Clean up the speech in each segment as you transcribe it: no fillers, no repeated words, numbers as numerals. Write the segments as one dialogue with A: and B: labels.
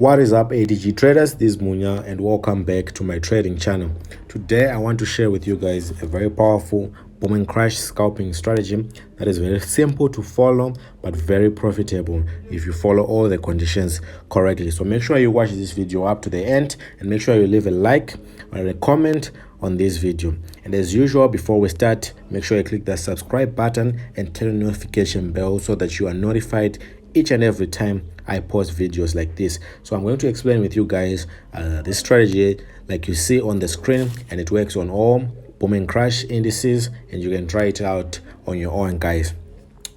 A: What is up, ADG traders? This is Munya and welcome back to my trading channel. Today I want to share with you guys a very powerful boom and crash scalping strategy that is very simple to follow but very profitable if you follow all the conditions correctly. So make sure you watch this video up to the end and make sure you leave a like or a comment on this video. And as usual, before we start, make sure you click that subscribe button and turn the notification bell so that you are notified each and every time I post videos like this. So I'm going to explain with you guys this strategy like you see on the screen, and it works on all boom and crash indices, and you can try it out on your own, guys.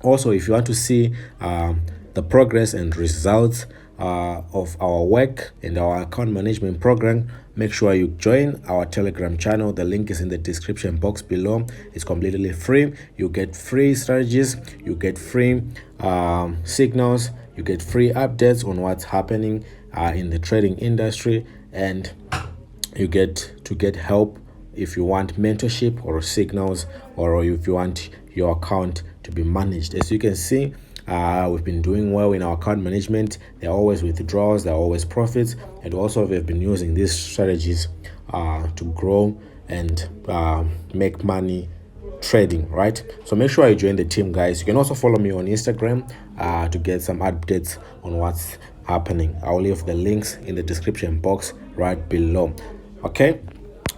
A: Also, if you want to see the progress and results of our work and our account management program, make sure you join our Telegram channel. The link is in the description box below. It's completely free. You get free strategies, you get free signals, you get free updates on what's happening in the trading industry, and you get to get help if you want mentorship or signals, or if you want your account to be managed. As you can see, we've been doing well in our account management. There are always withdrawals, there are always profits, and also we've been using these strategies to grow and make money trading, right? So make sure you join the team, guys. You can also follow me on Instagram to get some updates on what's happening. I'll leave the links in the description box right below. Okay,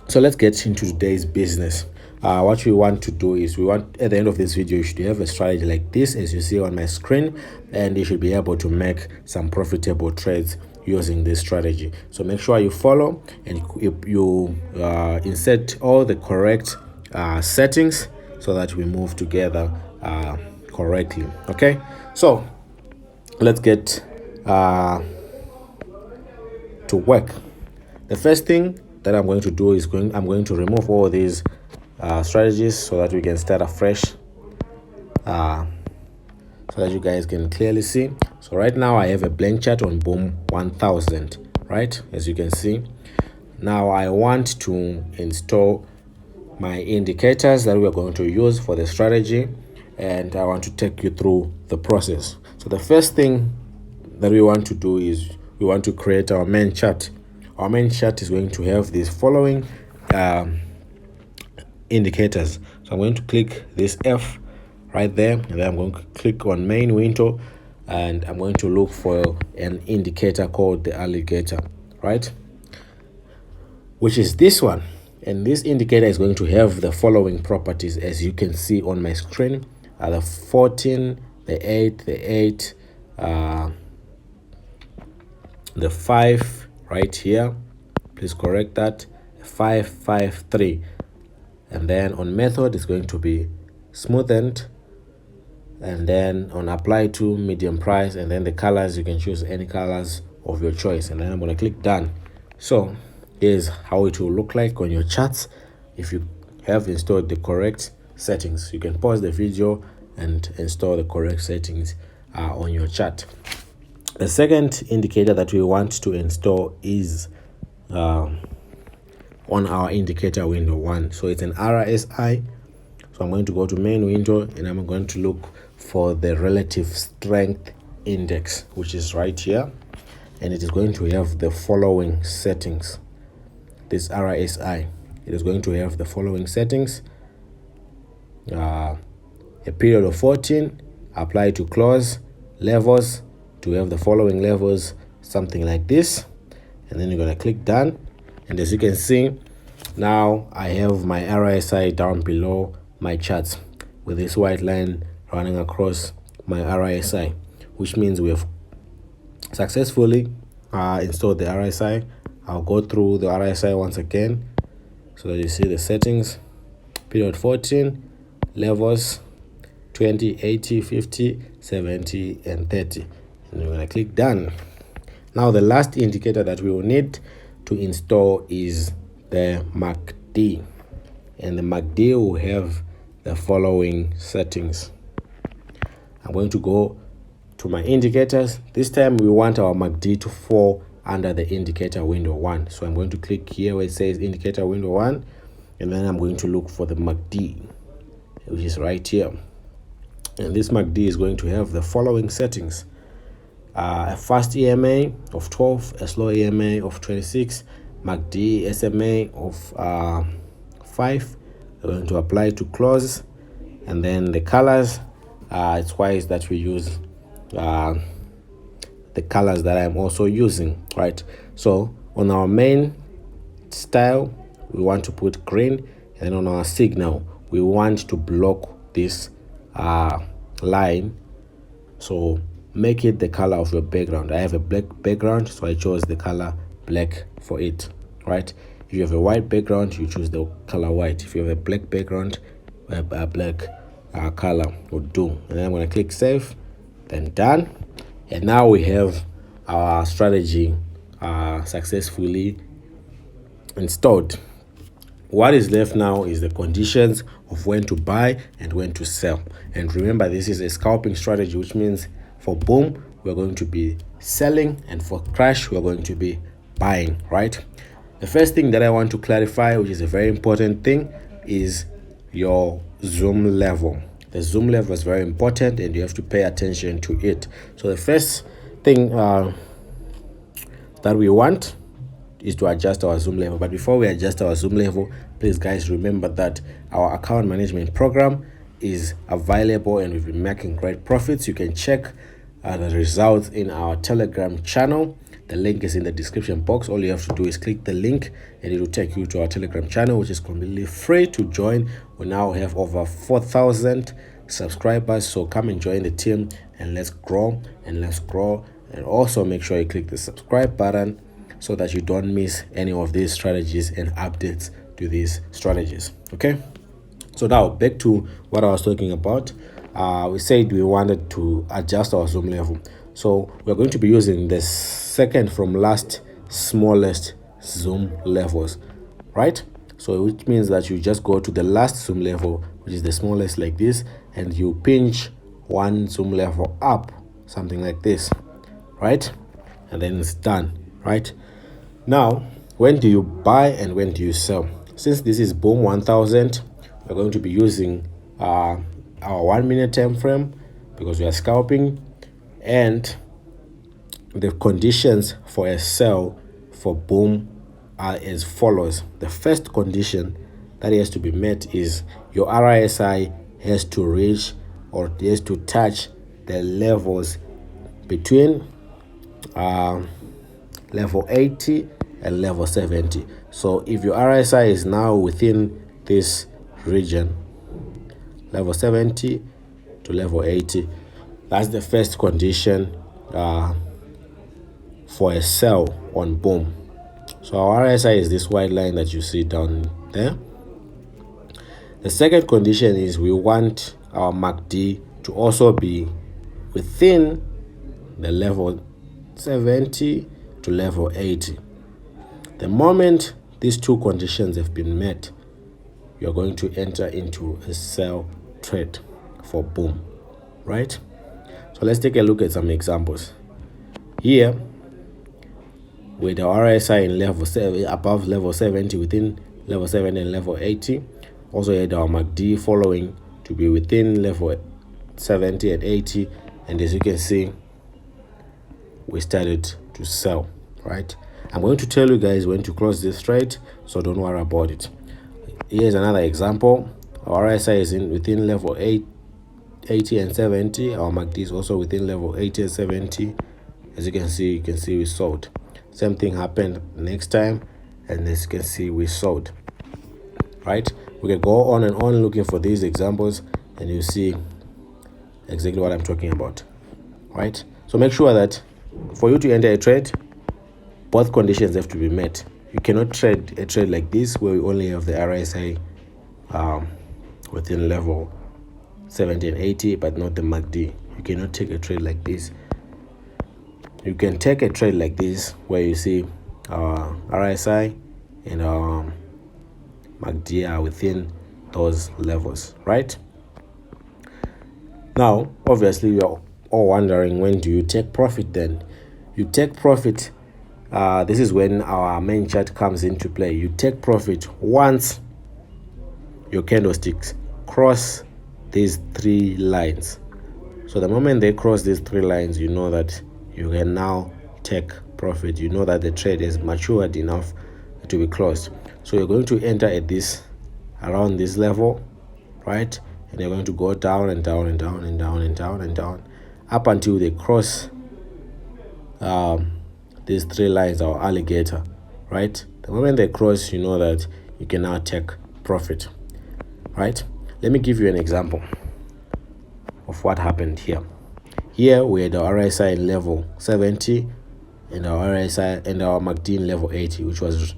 A: so let's get into today's business. What we want to do is, we want, at the end of this video, you should have a strategy like this as you see on my screen, and you should be able to make some profitable trades using this strategy. So make sure you follow and you insert all the correct settings so that we move together correctly. Okay, so let's get to work. The first thing that I'm going to do is I'm going to remove all these strategies so that we can start afresh, so that you guys can clearly see. So right now I have a blank chart on boom 1000, right? As you can see, now I want to install my indicators that we are going to use for the strategy, and I want to take you through the process. So the first thing that we want to do is we want to create our main chart. Our main chart is going to have these following indicators. So I'm going to click this F right there, and then I'm going to click on main window, and I'm going to look for an indicator called the alligator, right, which is this one. And this indicator is going to have the following properties as you can see on my screen: the 14, the 8, the 8, the 5 right here, please correct that, 5, 5, 3. And then on method it's going to be smoothened, and then on apply to medium price, and then the colors, you can choose any colors of your choice, and then I'm going to click done. So here's how it will look like on your charts if you have installed the correct settings. You can pause the video and install the correct settings on your chart. The second indicator that we want to install is on our indicator window 1. So it's an RSI. So I'm going to go to main window, and I'm going to look for the relative strength index, which is right here, and it is going to have the following settings. This RSI, it is going to have the following settings: a period of 14, apply to close, levels to have the following levels, something like this, and then you're going to click done. And as you can see, now I have my RSI down below my charts with this white line running across my RSI, which means we have successfully installed the RSI. I'll go through the RSI once again so that you see the settings: period 14, levels 20, 80, 50, 70, and 30. And we're going to click done. Now the last indicator that we will need to install is the MACD, and the MACD will have the following settings. I'm going to go to my indicators. This time we want our MACD to fall under the indicator window 1. So I'm going to click here where it says indicator window 1, and then I'm going to look for the MACD, which is right here. And this MACD is going to have the following settings: a fast EMA of 12, a slow EMA of 26, MACD SMA of 5. We're going to apply to close, and then the colors, it's wise that we use the colors that I'm also using, right? So on our main style, we want to put green, and on our signal, we want to block this line. So make it the color of your background. I have a black background, so I chose the color black for it, right? If you have a white background, you choose the color white. If you have a black background, a black color would do. And then I'm going to click save, then done. And now we have our strategy successfully installed. What is left now is the conditions of when to buy and when to sell. And remember, this is a scalping strategy, which means for boom, we're going to be selling, and for crash, we're going to be buying, right? The first thing that I want to clarify, which is a very important thing, is your zoom level. The zoom level is very important, and you have to pay attention to it. So the first thing that we want is to adjust our zoom level. But before we adjust our zoom level, please guys, remember that our account management program is available, and we've been making great profits. You can check the results in our Telegram channel. The link is in the description box. All you have to do is click the link, and it will take you to our Telegram channel, which is completely free to join. We now have over 4,000 subscribers, so come and join the team, and let's grow. And also make sure you click the subscribe button so that you don't miss any of these strategies and updates to these strategies. Okay, so now back to what I was talking about. We said we wanted to adjust our zoom level, so we're going to be using the second from last smallest zoom levels, right? So which means that you just go to the last zoom level, which is the smallest, like this, and you pinch one zoom level up, something like this, right? And then it's done, right? Now, when do you buy and when do you sell? Since this is boom 1000, we're going to be using our 1 minute time frame because we are scalping, and the conditions for a sell for boom are as follows. The first condition that has to be met is your RSI has to reach, or it has to touch the levels between level 80 and level 70. So if your RSI is now within this region, level 70 to level 80, that's the first condition for a sell on boom. So our RSI is this white line that you see down there. The second condition is we want our MACD to also be within the level 70 to level 80. The moment these two conditions have been met, you're going to enter into a sell trade for boom, right? So let's take a look at some examples. Here, with the RSI in level 7, above level 70, within level 7 and level 80, also had our MACD following to be within level 70 and 80, and as you can see, we started to sell, right? I'm going to tell you guys when to close this trade, so don't worry about it. Here's another example. Our RSI is within level 80 and 70. Our MACD is also within level 80 and 70. As you can see we sold. Same thing happened next time, and as you can see, we sold, right? We can go on and on looking for these examples, and you see exactly what I'm talking about, right? So make sure that for you to enter a trade, both conditions have to be met. You cannot trade a trade like this where we only have the RSI within level 70 and 80, but not the MACD. You cannot take a trade like this. You can take a trade like this where you see RSI and MACD are within those levels, right? Now, obviously, we are all wondering, when do you take profit then? You take profit, this is when our main chart comes into play. You take profit once your candlesticks cross these three lines. So the moment they cross these three lines, you know that you can now take profit. You know that the trade is matured enough to be closed. So you're going to enter at this, around this level, right? And you're going to go down and down and down and down and down and down up until they cross these three lines, or alligator, right? The moment they cross, you know that you can now take profit, right? Let me give you an example of what happened here. Here we had our RSI in level 70 and our RSI and our MACD in level 80, which was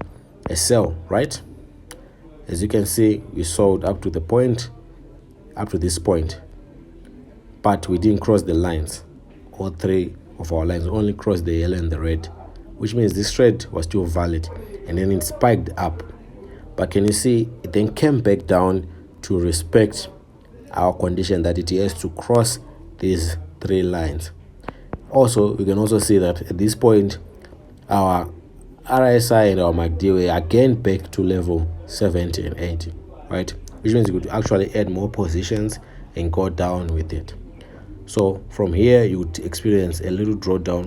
A: a sell, right? As you can see, we sold up to the point, up to this point, but we didn't cross the lines. All three of our lines only crossed the yellow and the red, which means this trade was still valid, and then it spiked up. But can you see, it then came back down to respect our condition that it has to cross these three lines. Also, we can also see that at this point, our RSI and our MACD were again back to level 70 and 80, right? Which means you could actually add more positions and go down with it. So from here, you would experience a little drawdown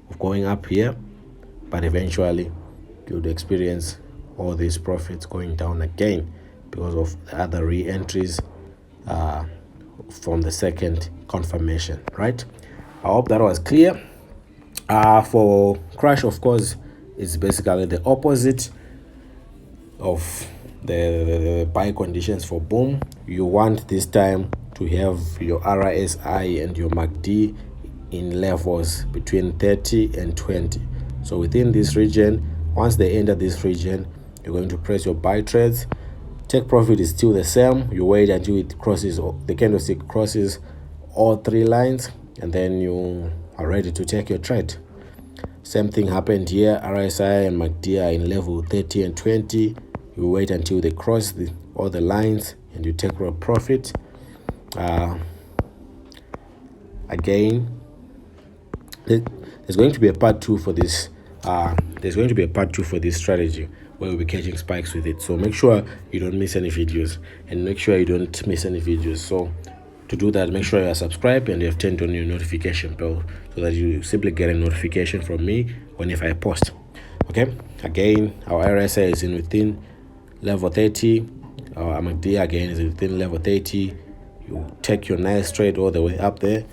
A: of going up here, but eventually you would experience all these profits going down again because of the other re-entries from the second confirmation, right? I hope that was clear. For crash, of course, it's basically the opposite of the buy conditions for boom. You want this time to have your RSI and your MACD in levels between 30 and 20. So within this region, once they enter this region, you're going to press your buy trades. Take profit is still the same. You wait until it crosses, the candlestick crosses all three lines, and then you are ready to take your trade. Same thing happened here. RSI and MACD are in level 30 and 20. You wait until they cross all the lines and you take your profit. Again, there's going to be a part two for this. There's going to be a part two for this strategy where we'll be catching spikes with it. So make sure you don't miss any videos, and make sure you don't miss any videos. So to do that, make sure you are subscribed and you have turned on your notification bell so that you simply get a notification from me whenever I post. Okay, again, our RSI is in within level 30. Our MACD again is within level 30. You take your nice trade all the way up there.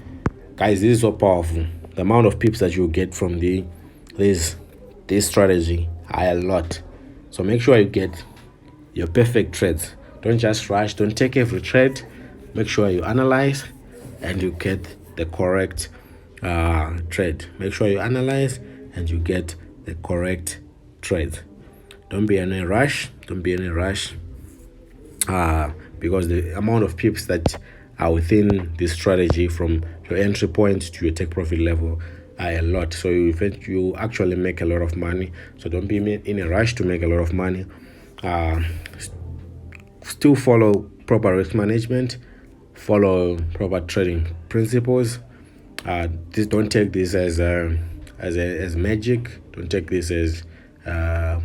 A: Guys, this is so powerful. The amount of pips that you get from this strategy are a lot. So make sure you get your perfect trades. Don't just rush. Don't take every trade. Make sure you analyze and you get the correct trade. Make sure you analyze and you get the correct trade. Don't be in a rush. Don't be in a rush because the amount of pips that are within this strategy from your entry point to your take profit level are a lot. So you actually make a lot of money. So don't be in a rush to make a lot of money. Still follow proper risk management. Follow proper trading principles. Don't take this as magic. Don't take this as a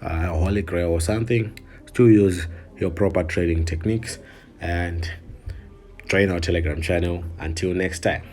A: holy grail or something. Still use your proper trading techniques and join our Telegram channel. Until next time.